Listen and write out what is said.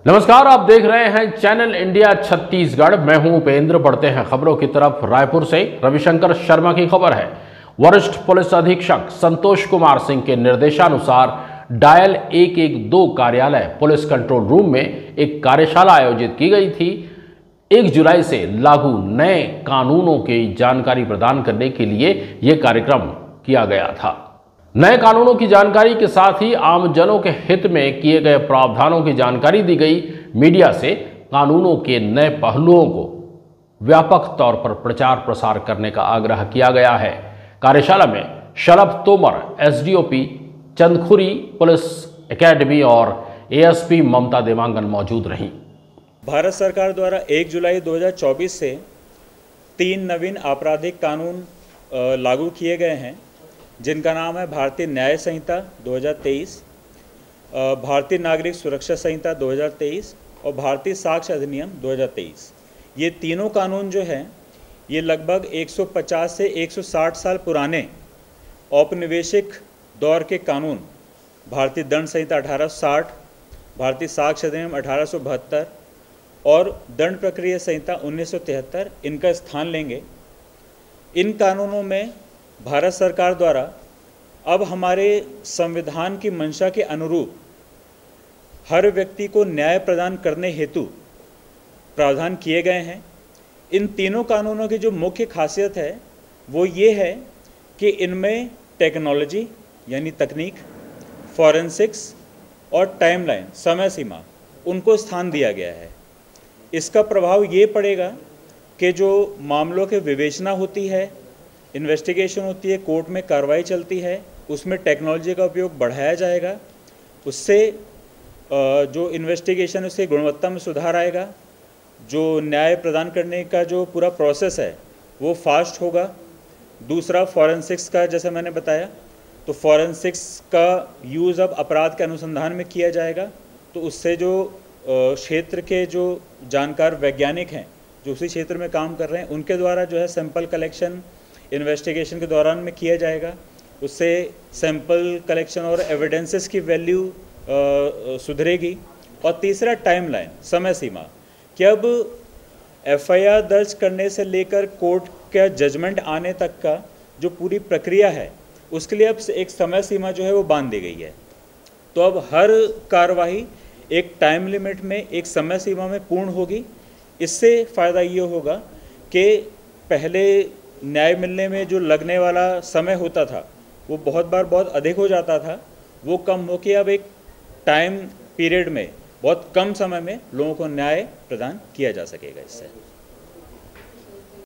नमस्कार, आप देख रहे हैं चैनल इंडिया छत्तीसगढ़। मैं हूं उपेंद्र। बढ़ते हैं खबरों की तरफ। रायपुर से रविशंकर शर्मा की खबर है। वरिष्ठ पुलिस अधीक्षक संतोष कुमार सिंह के निर्देशानुसार डायल 112 कार्यालय पुलिस कंट्रोल रूम में एक कार्यशाला आयोजित की गई थी। 1 जुलाई से लागू नए कानूनों की जानकारी प्रदान करने के लिए यह कार्यक्रम किया गया था। नए कानूनों की जानकारी के साथ ही आमजनों के हित में किए गए प्रावधानों की जानकारी दी गई। मीडिया से कानूनों के नए पहलुओं को व्यापक तौर पर प्रचार प्रसार करने का आग्रह किया गया है। कार्यशाला में Shalabh Tomar, SDOP Chandkhuri police academy और एएसपी ममता देवांगन मौजूद रहीं। भारत सरकार द्वारा 1 जुलाई 2024 से 3 नवीन आपराधिक कानून लागू किए गए हैं, जिनका नाम है भारतीय न्याय संहिता 2023, भारतीय नागरिक सुरक्षा संहिता 2023 और भारतीय साक्ष्य अधिनियम 2023। ये तीनों कानून जो हैं ये लगभग 150 से 160 साल पुराने औपनिवेशिक दौर के कानून भारतीय दंड संहिता 1860, भारतीय साक्ष्य अधिनियम 1872 और दंड प्रक्रिया संहिता 1973 इनका स्थान लेंगे। इन कानूनों में भारत सरकार द्वारा अब हमारे संविधान की मंशा के अनुरूप हर व्यक्ति को न्याय प्रदान करने हेतु प्रावधान किए गए हैं। इन तीनों कानूनों की जो मुख्य खासियत है वो ये है कि इनमें टेक्नोलॉजी यानी तकनीक, फॉरेंसिक्स और टाइमलाइन समय सीमा उनको स्थान दिया गया है। इसका प्रभाव ये पड़ेगा कि जो मामलों की विवेचना होती है, इन्वेस्टिगेशन होती है, कोर्ट में कार्रवाई चलती है, उसमें टेक्नोलॉजी का उपयोग बढ़ाया जाएगा। उससे जो इन्वेस्टिगेशन उसकी गुणवत्ता में सुधार आएगा। जो न्याय प्रदान करने का जो पूरा प्रोसेस है वो फास्ट होगा। दूसरा फॉरेंसिक्स का, जैसे मैंने बताया, तो फॉरेंसिक्स का यूज़ अब अपराध के अनुसंधान में किया जाएगा। तो उससे जो क्षेत्र के जो जानकार वैज्ञानिक हैं जो उसी क्षेत्र में काम कर रहे हैं उनके द्वारा जो है सैंपल कलेक्शन इन्वेस्टिगेशन के दौरान में किया जाएगा। उससे सैंपल कलेक्शन और एविडेंसेस की वैल्यू सुधरेगी। और तीसरा टाइमलाइन, समय सीमा, कि अब एफआईआर दर्ज करने से लेकर कोर्ट का जजमेंट आने तक का जो पूरी प्रक्रिया है उसके लिए अब एक समय सीमा जो है वो बांध दी गई है। तो अब हर कार्रवाई एक टाइम लिमिट में, एक समय सीमा में पूर्ण होगी। इससे फ़ायदा ये होगा कि पहले न्याय मिलने में जो लगने वाला समय होता था वो बहुत बार बहुत अधिक हो जाता था, वो कम हो के अब एक टाइम पीरियड में बहुत कम समय में लोगों को न्याय प्रदान किया जा सकेगा इससे।